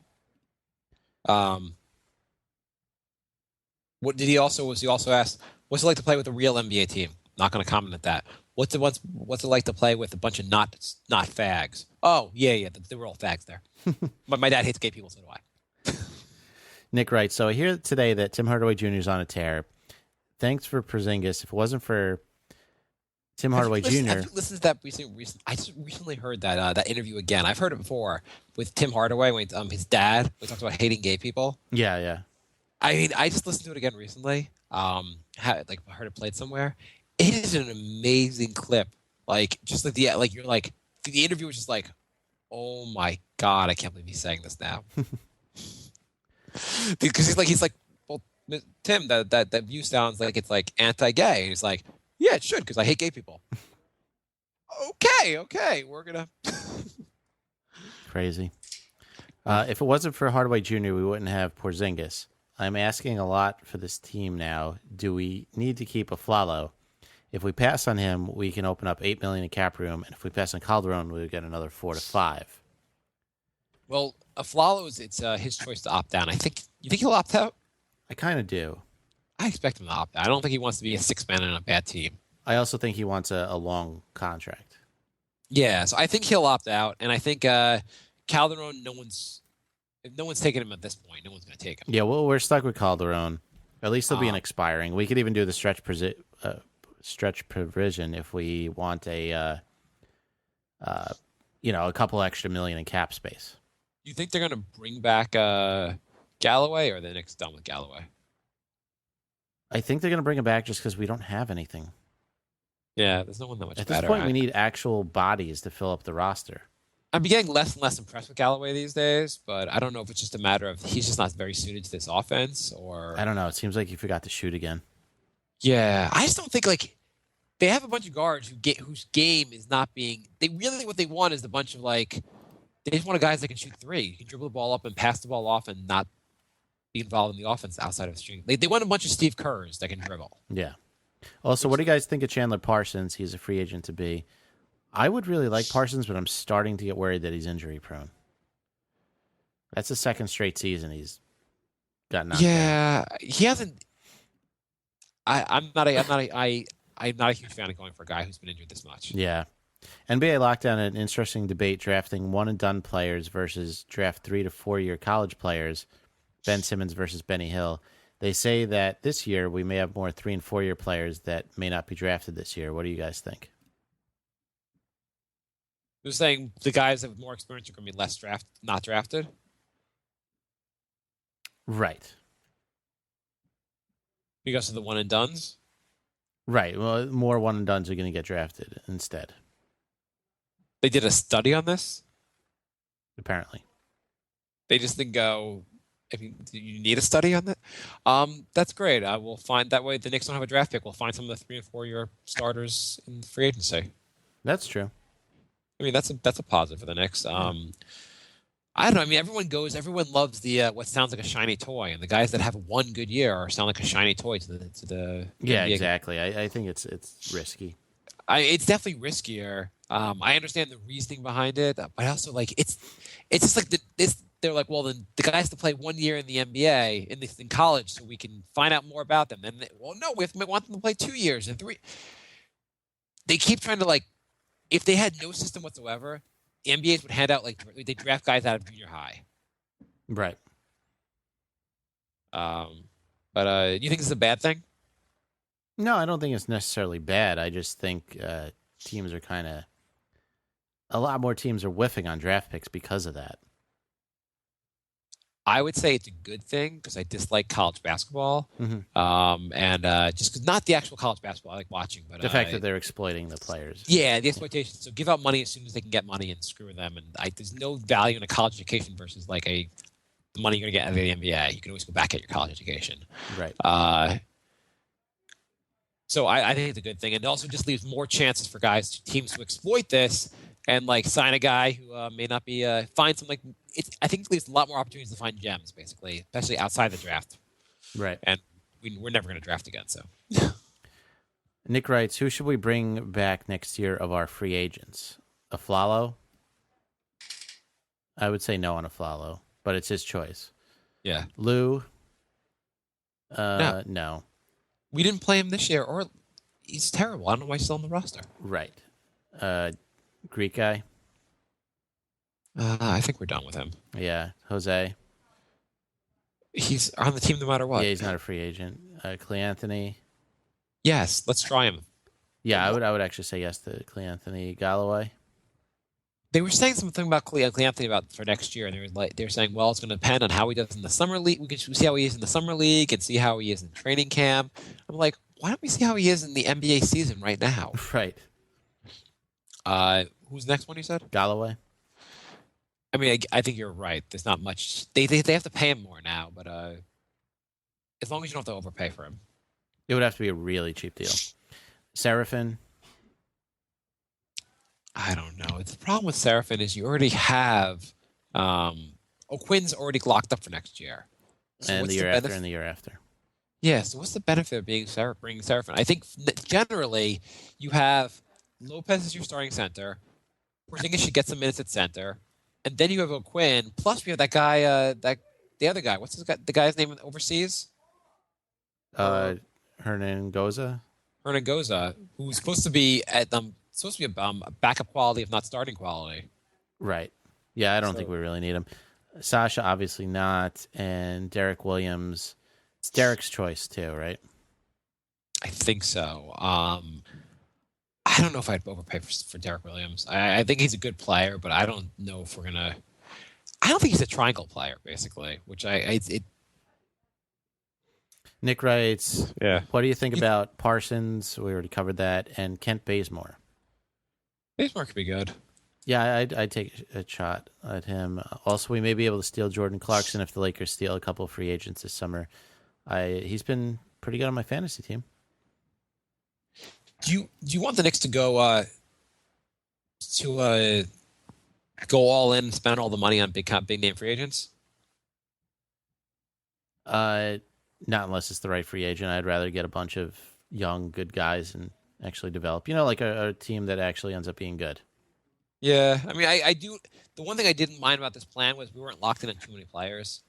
What did he also asked, what's it like to play with a real NBA team? Not going to comment at that. What's it like to play with a bunch of not fags? Oh, yeah, they were all fags there. My dad hates gay people, so do I. Nick writes, so I hear today that Tim Hardaway Jr. is on a tear. Thanks for Porzingis. If it wasn't for Tim Hardaway Jr. Have you listened to that recently? I just recently heard that interview again. I've heard it before with Tim Hardaway when his dad talks about hating gay people. Yeah. I mean, I just listened to it again recently. I heard it played somewhere. It is an amazing clip. Like the interview was just like, oh my God, I can't believe he's saying this now. Because he's like, well, Tim, that view sounds like it's like anti-gay. And he's like, yeah, it should, because I hate gay people. Okay, we're gonna. Crazy. If it wasn't for Hardaway Jr., we wouldn't have Porzingis. I'm asking a lot for this team now. Do we need to keep Aflalo? If we pass on him, we can open up $8 million in cap room, and if we pass on Calderon, we'll get another 4 to 5. Well, Aflalo it's his choice to opt down. You think he'll opt out? I kind of do. I expect him to opt out. I don't think he wants to be a six man on a bad team. I also think he wants a long contract. Yeah, so I think he'll opt out, and I think Calderon, if no one's taking him at this point, no one's going to take him. Yeah, well, we're stuck with Calderon. At least he'll be an expiring. We could even do the stretch provision if we want a couple extra million in cap space. You think they're going to bring back Galloway, or are the Knicks done with Galloway? I think they're going to bring him back just because we don't have anything. Yeah, there's no one that much At better. this point, we need actual bodies to fill up the roster. I'm getting less and less impressed with Galloway these days, but I don't know if it's just a matter of he's just not very suited to this offense, or I don't know. It seems like he forgot to shoot again. Yeah, I just don't think they have a bunch of guards whose game is not being. They really what they want is a bunch of they just want guys that can shoot three, you can dribble the ball up and pass the ball off and not be involved in the offense outside of shooting. They want a bunch of Steve Kerrs that can dribble. Yeah. Also, what do you guys think of Chandler Parsons? He's a free agent to be. I would really like Parsons, but I'm starting to get worried that he's injury prone. That's the second straight season he's got knocked Yeah, he hasn't. I'm not a huge fan of going for a guy who's been injured this much. Yeah. NBA Lockdown had an interesting debate drafting one-and-done players versus draft 3 to 4 year college players, Ben Simmons versus Benny Hill. They say that this year we may have more 3 and 4 year players that may not be drafted this year. What do you guys think? They're saying the guys that have more experience are going to be less not drafted? Right. Because of the one-and-dones? Right. Well, more one-and-dones are going to get drafted instead. They did a study on this? Apparently. They just didn't go, do you need a study on that? That's great. We'll find that way the Knicks don't have a draft pick. We'll find some of the 3 and 4 year starters in free agency. That's true. I mean, that's a positive for the Knicks. I don't know. I mean, everyone loves the what sounds like a shiny toy, and the guys that have one good year sound like a shiny toy to the yeah, NBA. exactly. I think it's risky. It's definitely riskier. I understand the reasoning behind it, but I also it's just like they're like, well, then the guys to play 1 year in the NBA in college, so we can find out more about them. And no, we want them to play 2 years and 3. They keep trying to if they had no system whatsoever, the NBAs would hand out they draft guys out of junior high. Right. But you think this is a bad thing? No, I don't think it's necessarily bad. I just think teams are a lot more teams are whiffing on draft picks because of that. I would say it's a good thing because I dislike college basketball, Mm-hmm. and just because not the actual college basketball I like watching, but The fact that they're exploiting the players. yeah, the exploitation. So give out money as soon as they can get money and screw them. And there's no value in a college education versus like the money you're gonna get out of the NBA. You can always go back at your college education. Right. So I think it's a good thing, and it also just leaves more chances for teams to exploit this and like sign a guy who may not be find some like. I think it leaves a lot more opportunities to find gems, basically, especially outside the draft. Right. And we're never going to draft again, so. Nick writes, who should we bring back next year of our free agents? Aflalo? I would say no on Aflalo, but it's his choice. Yeah. Lou? No. We didn't play him this year, or he's terrible. I don't know why he's still on the roster. Right. Greek guy? I think we're done with him. Yeah. Jose? He's on the team no matter what. Yeah, he's not a free agent. Cleanthony? Yes, let's try him. Yeah, I would actually say yes to Cleanthony. Galloway? They were saying something about Cleanthony for next year, and they were saying, well, it's going to depend on how he does in the summer league. We can see how he is in the summer league and see how he is in training camp. I'm like, why don't we see how he is in the NBA season right now? Right. Who's the next one you said? Galloway? I mean, I think you're right. There's not much. They have to pay him more now, but as long as you don't have to overpay for him. It would have to be a really cheap deal. Seraphin? I don't know. The problem with Seraphin is you already have O'Quinn's already locked up for next year. So And the year after and the year after. Yeah, so what's the benefit of bringing Seraphin? I think generally you have Lopez as your starting center. Porzingis should get some minutes at center. And then you have O'Quinn. Plus we have that guy, the other guy. What's the guy's name overseas? Hernan Goza, who's supposed to be a backup quality, if not starting quality. Right. Yeah, I don't think we really need him. Sasha, obviously not. And Derek Williams. It's Derek's choice, too, right? I think so. I don't know if I'd overpay for Derek Williams. I think he's a good player, but I don't know if we're going to... I don't think he's a triangle player, basically, which Nick writes, yeah. What do you think about Parsons? We already covered that. And Kent Bazemore. Bazemore could be good. Yeah, I'd take a shot at him. Also, we may be able to steal Jordan Clarkson if the Lakers steal a couple of free agents this summer. He's been pretty good on my fantasy team. Do you want the Knicks to go all in and spend all the money on big name free agents? Not unless it's the right free agent. I'd rather get a bunch of young, good guys and actually develop. Like a team that actually ends up being good. Yeah, I mean, I do. The one thing I didn't mind about this plan was we weren't locked in on too many players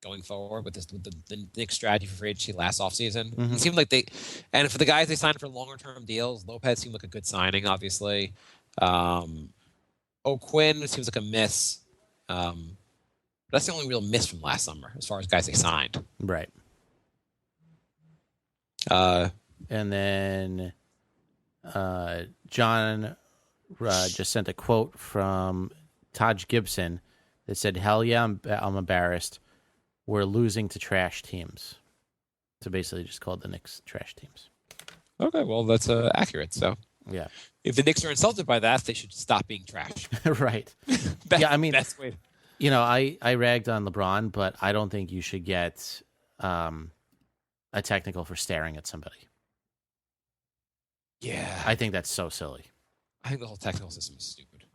going forward with the Knicks strategy for free agency last offseason. Mm-hmm. It seemed like and for the guys they signed for longer term deals, Lopez seemed like a good signing, obviously. O'Quinn seems like a miss. That's the only real miss from last summer as far as guys they signed. Right. And then John just sent a quote from Taj Gibson that said, "Hell yeah, I'm embarrassed. We're losing to trash teams." So basically just called the Knicks trash teams. Okay, well, that's accurate. So yeah, if the Knicks are insulted by that, they should stop being trash. right. Yeah, I mean, best way. I ragged on LeBron, but I don't think you should get a technical for staring at somebody. Yeah, I think that's so silly. I think the whole technical system is stupid.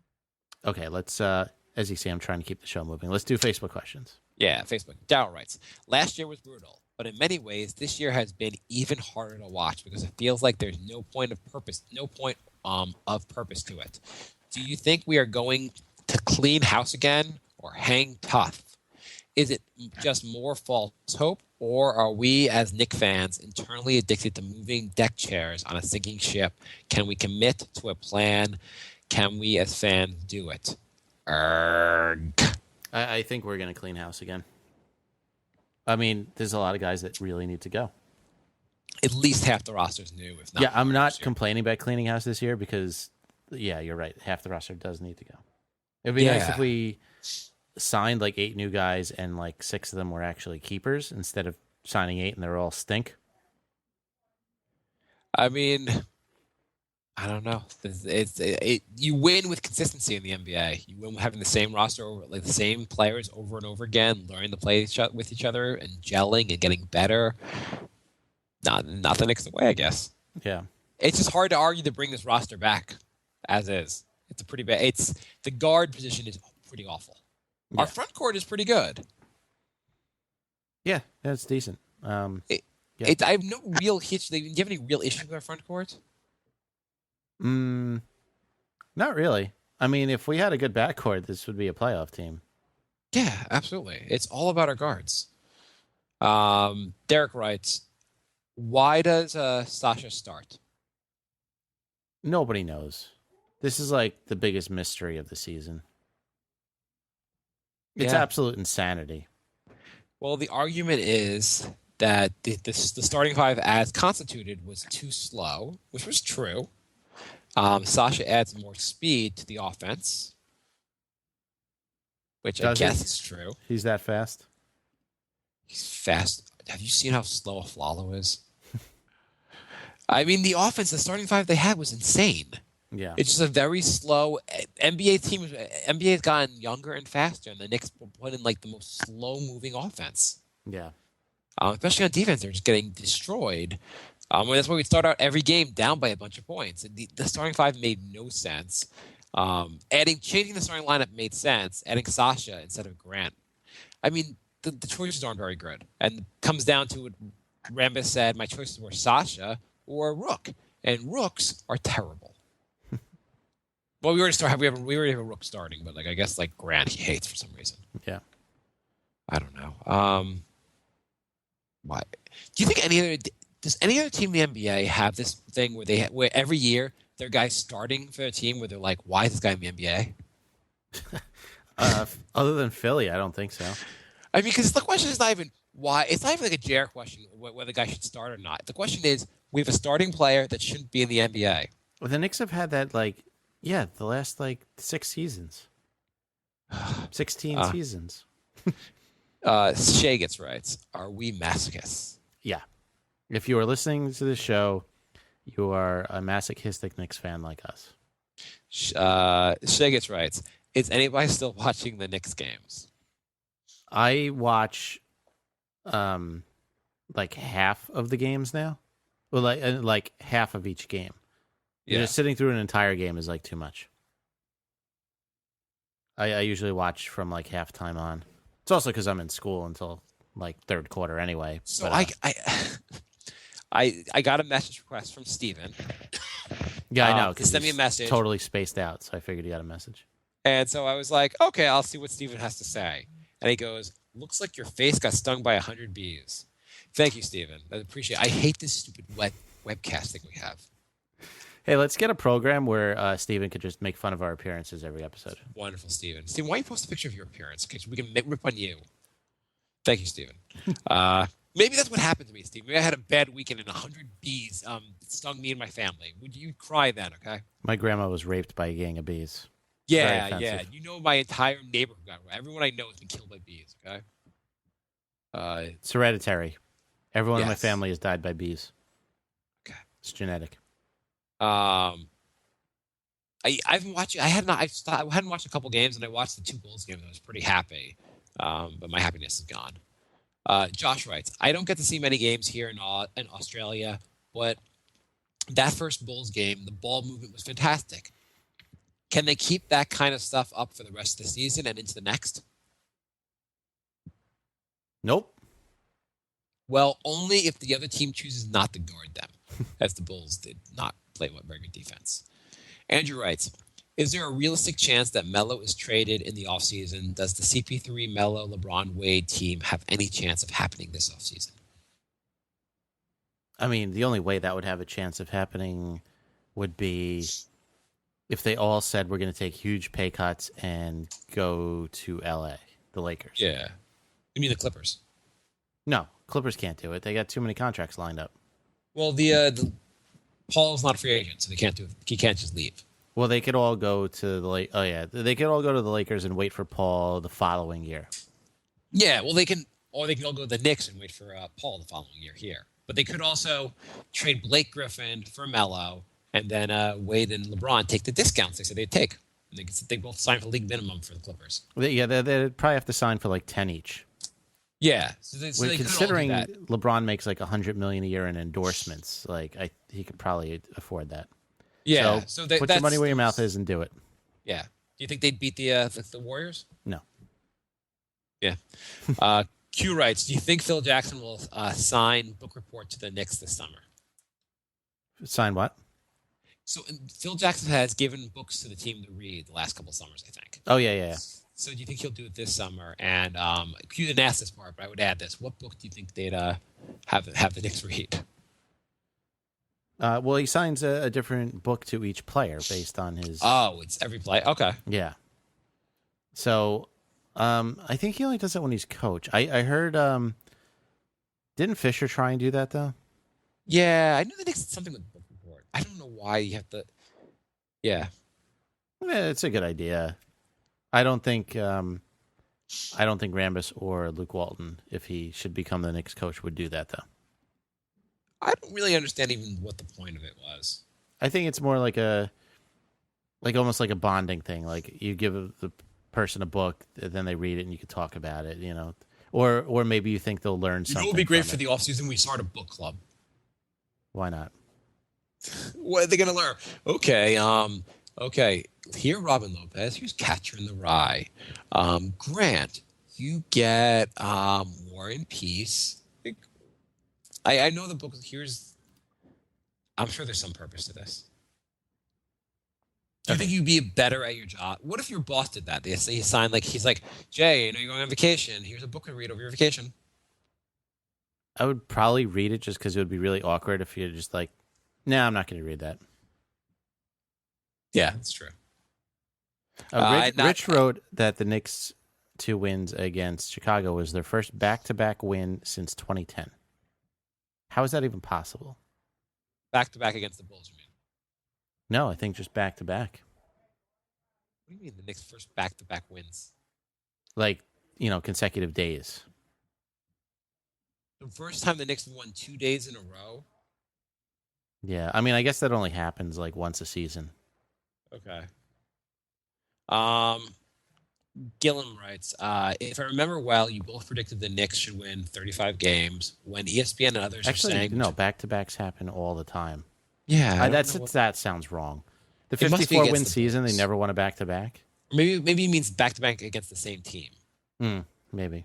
Okay, let's. As you see, I'm trying to keep the show moving. Let's do Facebook questions. Yeah, Facebook. Darryl writes, last year was brutal, but in many ways, this year has been even harder to watch because it feels like there's no point of purpose to it. Do you think we are going to clean house again or hang tough? Is it just more false hope, or are we as Knicks fans internally addicted to moving deck chairs on a sinking ship? Can we commit to a plan? Can we as fans do it? Erg. I think we're going to clean house again. I mean, there's a lot of guys that really need to go. At least half the roster's new, if not. Yeah, I'm more not this year. complaining about cleaning house this year because, yeah, you're right. Half the roster does need to go. It'd be nice if we signed like 8 new guys and like 6 of them were actually keepers instead of signing 8 and they're all stink. I mean, I don't know. You win with consistency in the NBA. You win with having the same roster, like the same players over and over again, learning to play with each other and gelling and getting better. Not the Knicks away, I guess. Yeah. It's just hard to argue to bring this roster back as is. It's a pretty bad. It's the guard position is pretty awful. Yeah. Our front court is pretty good. Yeah, it's decent. Yeah. I have no real history. Do you have any real issues with our front court? Not really. I mean, if we had a good backcourt, this would be a playoff team. Yeah, absolutely. It's all about our guards. Derek writes, why does Sasha start? Nobody knows. This is like the biggest mystery of the season. It's absolute insanity. Well, the argument is that the starting 5 as constituted was too slow, which was true. Sasha adds more speed to the offense, which I guess is true. He's that fast? He's fast. Have you seen how slow Afflalo is? I mean, the offense, the starting 5 they had was insane. Yeah. It's just a very slow NBA team. NBA has gotten younger and faster, and the Knicks put in like the most slow-moving offense. Yeah. Especially on defense, they're just getting destroyed. That's why we start out every game down by a bunch of points. And the starting 5 made no sense. Changing the starting lineup made sense. Adding Sasha instead of Grant. I mean, the choices aren't very good. And it comes down to what Rambis said, my choices were Sasha or Rook. And Rooks are terrible. Well, we already have a Rook starting, but I guess Grant he hates for some reason. Yeah. I don't know. Why? Do you think does any other team in the NBA have this thing where every year their guys starting for their team where they're like, why is this guy in the NBA? Other than Philly, I don't think so. I mean, because the question is not even why. It's not even like a JR question whether the guy should start or not. The question is, we have a starting player that shouldn't be in the NBA. Well, the Knicks have had that the last 6 seasons. 16 seasons. Shay gets writes, are we masochists? Yeah. If you are listening to the show, you are a masochistic Knicks fan like us. Shay gets writes, is anybody still watching the Knicks games? I watch half of the games now. Well, like half of each game. Yeah. Just sitting through an entire game is too much. I usually watch from halftime on. It's also because I'm in school until third quarter anyway. So but, I got a message request from Steven. Yeah, I know. To send me a message. Totally spaced out, so I figured he got a message. And so I was like, okay, I'll see what Steven has to say. And he goes, looks like your face got stung by 100 bees. Thank you, Steven. I appreciate it. I hate this stupid webcasting we have. Hey, let's get a program where Steven could just make fun of our appearances every episode. Wonderful, Steven. Steven, why don't you post a picture of your appearance? Because we can rip on you. Thank you, Steven. Maybe that's what happened to me, Steven. Maybe I had a bad weekend and 100 bees stung me and my family. Would you cry then, okay? My grandma was raped by a gang of bees. Yeah. You know my entire neighborhood got everyone I know has been killed by bees, okay? It's hereditary. Everyone in my Yes. family has died by bees. Okay. It's genetic. I've been watching. I hadn't watched a couple games, and I watched the 2 Bulls games. And I was pretty happy, but my happiness is gone. Josh writes, I don't get to see many games here in Australia, but that first Bulls game, the ball movement was fantastic. Can they keep that kind of stuff up for the rest of the season and into the next? Nope. Well, only if the other team chooses not to guard them, as the Bulls did not play very good defense. Andrew writes, is there a realistic chance that Melo is traded in the offseason? Does the CP3, Melo, LeBron, Wade team have any chance of happening this offseason? I mean, the only way that would have a chance of happening would be if they all said we're going to take huge pay cuts and go to LA, the Lakers. Yeah. You mean the Clippers? No, Clippers can't do it. They got too many contracts lined up. Well, the Paul's not a free agent, so they can't do it. He can't just leave. Well, they could all go to the they could all go to the Lakers and wait for Paul the following year. Yeah, well, they can all go to the Knicks and wait for Paul the following year here. But they could also trade Blake Griffin for Melo, and then Wade and LeBron take the discounts they said they'd take. They both sign for league minimum for the Clippers. Yeah, they'd probably have to sign for like 10 each. Yeah, so they considering could all do that. LeBron makes like $100 million a year in endorsements, like he could probably afford that. Yeah, so put your money where your mouth is and do it. Yeah. Do you think they'd beat the Warriors? No. Yeah. Q writes, do you think Phil Jackson will sign book report to the Knicks this summer? Sign what? So Phil Jackson has given books to the team to read the last couple of summers, I think. Oh, yeah. So do you think he'll do it this summer? And Q didn't ask this part, but I would add this. What book do you think they'd have the Knicks read? Well, he signs a different book to each player based on his... Oh, it's every play? Okay. Yeah. So, I think he only does it when he's coach. I heard... didn't Fisher try and do that, though? Yeah, I knew the Knicks did something with book report. I don't know why you have to... Yeah. It's a good idea. I don't think Rambis or Luke Walton, if he should become the Knicks coach, would do that, though. I don't really understand even what the point of it was. I think it's more almost like a bonding thing. Like you give the person a book, then they read it, and you can talk about it. Or maybe you think they'll learn something. It would be great from for the offseason. We start a book club. Why not? What are they going to learn? Okay. Here, Robin Lopez. Here's Catcher in the Rye. Grant, you get War and Peace. I know the book. I'm sure there's some purpose to this. Do you think you'd be better at your job? What if your boss did that? They say he signed he's like, Jay, I know you're going on vacation. Here's a book to read over your vacation. I would probably read it just because it would be really awkward if you're just like, nah, I'm not going to read that. Yeah, that's true. Rich wrote that the Knicks' 2 wins against Chicago was their first back-to-back win since 2010. How is that even possible? Back-to-back against the Bulls, you mean? No, I think just back-to-back. What do you mean the Knicks' first back-to-back wins? Consecutive days. The first time the Knicks won 2 days in a row? Yeah, I mean, I guess that only happens once a season. Okay. Gillum writes, if I remember well, you both predicted the Knicks should win 35 games when ESPN and others are saying... No, back-to-backs happen all the time. Yeah. That sounds wrong. The It must be 54-win against the season, Bulls. they never won a back-to-back? Maybe it means back-to-back against the same team. Maybe.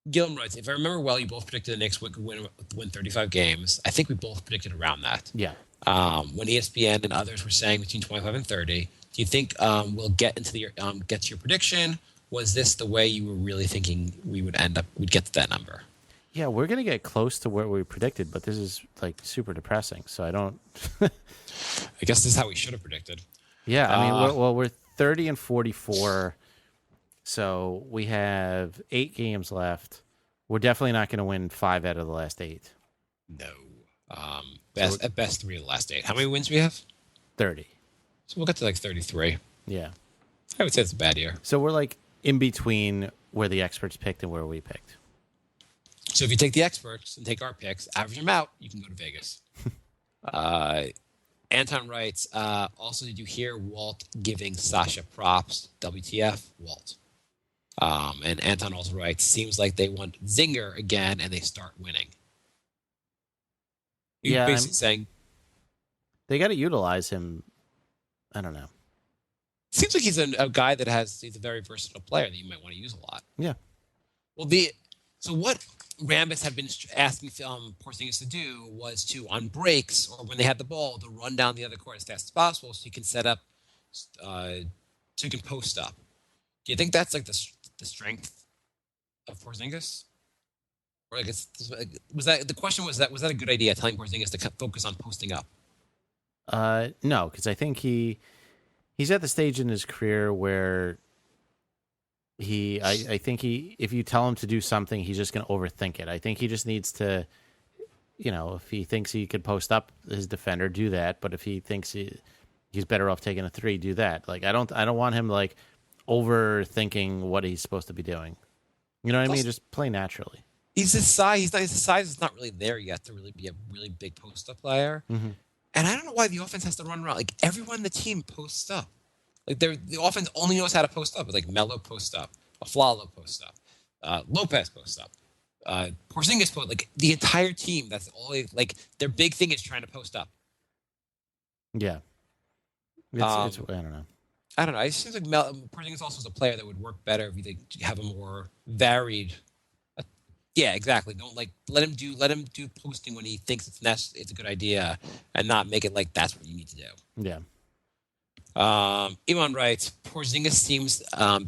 Gillum writes, if I remember well, you both predicted the Knicks would win 35 games. I think we both predicted around that. Yeah. When ESPN and others were saying between 25 and 30, do you think we'll get to your prediction? Was this the way you were really thinking we'd get to that number? Yeah, we're going to get close to where we predicted, but this is super depressing. So I don't. I guess this is how we should have predicted. Yeah, I mean, we're 30 and 44, so we have 8 games left. We're definitely not going to win 5 out of the last 8. No, at best 3 of the last 8. How many wins do we have? 30. So we'll get to 33. Yeah, I would say it's a bad year. so we're in between where the experts picked and where we picked. So if you take the experts and take our picks, average them out, you can go to Vegas. Anton writes, also, did you hear Walt giving Sasha props? WTF, Walt. And Anton also writes, seems like they want Zinger again and they start winning. He's basically saying... They got to utilize him. I don't know. Seems like he's a guy he's a very versatile player that you might want to use a lot. Yeah. Well, so what Rambis had been asking Porzingis to do was to, on breaks or when they had the ball, to run down the other court as fast as possible so you can set up, so you can post up. Do you think that's the strength of Porzingis? Or was that a good idea, telling Porzingis to focus on posting up? No, because I think he's at the stage in his career where I think if you tell him to do something, he's just going to overthink it. I think he just needs to, if he thinks he could post up his defender, do that. But if he thinks he's better off taking a three, do that. Like I don't want him like overthinking what he's supposed to be doing. You know what I mean? Just play naturally. He's his size. His size is not really there yet to really be a really big post-up player. Mm-hmm. And I don't know why the offense has to run around. Like everyone on the team posts up. Like the offense only knows how to post up. It's like Melo post up, Aflalo post up, Lopez post up, Porzingis post. Like the entire team. That's all. Like their big thing is trying to post up. Yeah. It's I don't know. I don't know. It seems like Porzingis also is a player that would work better if you have a more varied. Yeah, exactly. Don't let him do posting when he thinks it's a good idea, and not make it like that's what you need to do. Yeah. Iman writes, Porzingis seems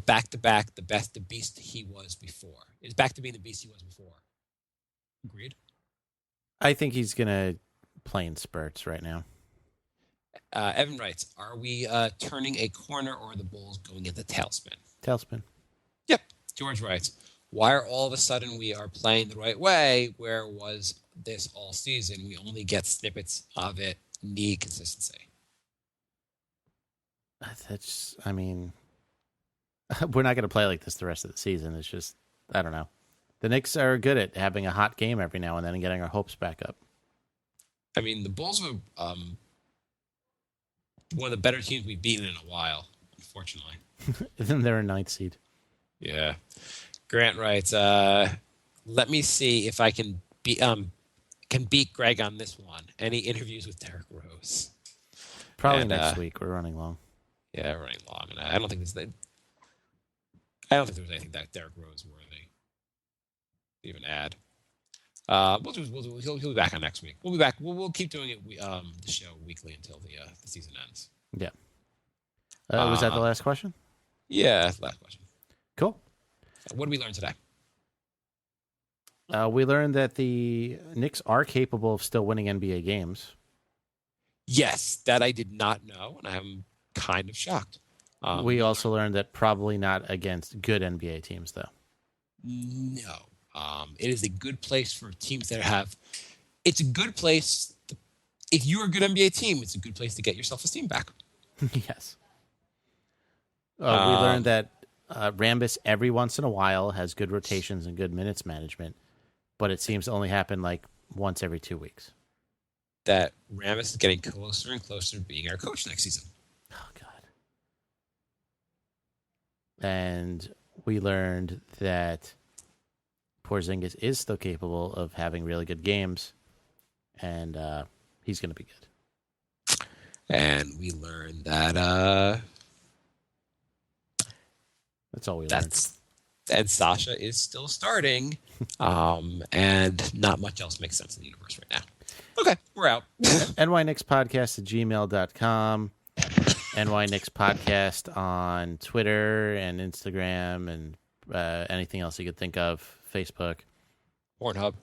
back to back the beast he was before. Is back to being the beast he was before. Agreed. I think he's gonna play in spurts right now. Evan writes, are we turning a corner or are the Bulls going into tailspin? Tailspin. Yep. George writes, why are all of a sudden we are playing the right way? Where was this all season? We only get snippets of it. Need consistency. We're not going to play like this the rest of the season. It's just, I don't know. The Knicks are good at having a hot game every now and then and getting our hopes back up. I mean, the Bulls were one of the better teams we've beaten in a while, unfortunately. Then they're a 9th seed. Yeah. Grant writes, let me see if I can beat Greg on this one. Any interviews with Derrick Rose? Probably next week. We're running long. Yeah, running long. And I don't think there was anything that Derrick Rose worthy to even add. He'll be back on next week. We'll be back. We'll keep doing it. The show weekly until the season ends. Yeah. Was that the last question? Yeah, last question. Cool. What did we learn today? We learned that the Knicks are capable of still winning NBA games. Yes, that I did not know, and I'm kind of shocked. We also learned that probably not against good NBA teams, though. No. It is a good place for teams that have... It's a good place... If you're a good NBA team, it's a good place to get your self-esteem back. Yes. We learned that Rambis every once in a while has good rotations and good minutes management, but it seems to only happen like once every 2 weeks. That Rambis is getting closer and closer to being our coach next season. Oh, God. And we learned that Porzingis is still capable of having really good games, and he's going to be good. And we learned that... That's all we learned. And Sasha is still starting, and not much else makes sense in the universe right now. Okay, we're out. nyknickspodcast@gmail.com. nyknickspodcast on Twitter and Instagram and anything else you could think of. Facebook. Pornhub.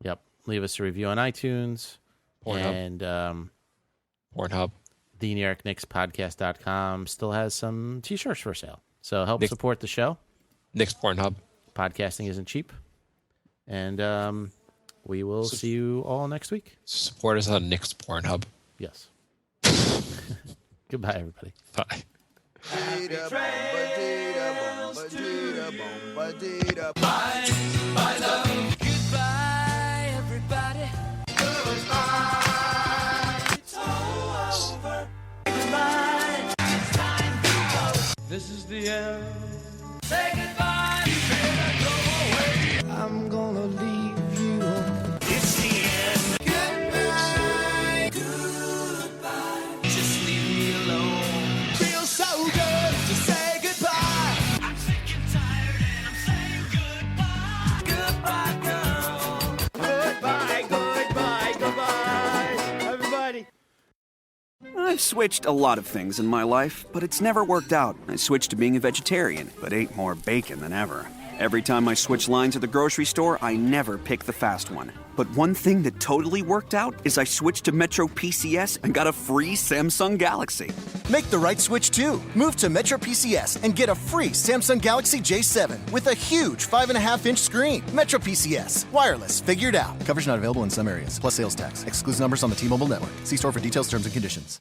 Yep. Leave us a review on iTunes. Pornhub. And Pornhub. the NewYorkKnicksPodcast.com still has some t-shirts for sale. So help support the show. Knicks Pornhub. Podcasting isn't cheap. And we will see you all next week. Support us on Knicks Pornhub. Yes. Goodbye, everybody. Bye. My love. Goodbye, everybody. Goodbye. It's all over. Goodbye. It's time to go. This is the end. Say goodbye. You better go away. I'm gonna leave you. It's the end. Goodbye. Goodbye. Just leave me alone. Feels so good to say goodbye. I'm sick and tired and I'm saying goodbye. Goodbye, girl. Goodbye, goodbye, goodbye. Everybody. I've switched a lot of things in my life, but it's never worked out. I switched to being a vegetarian, but ate more bacon than ever. Every time I switch lines at the grocery store, I never pick the fast one. But one thing that totally worked out is I switched to Metro PCS and got a free Samsung Galaxy. Make the right switch too. Move to Metro PCS and get a free Samsung Galaxy J7 with a huge 5.5-inch screen. Metro PCS. Wireless. Figured out. Coverage not available in some areas. Plus sales tax. Excludes numbers on the T-Mobile network. See store for details, terms, and conditions.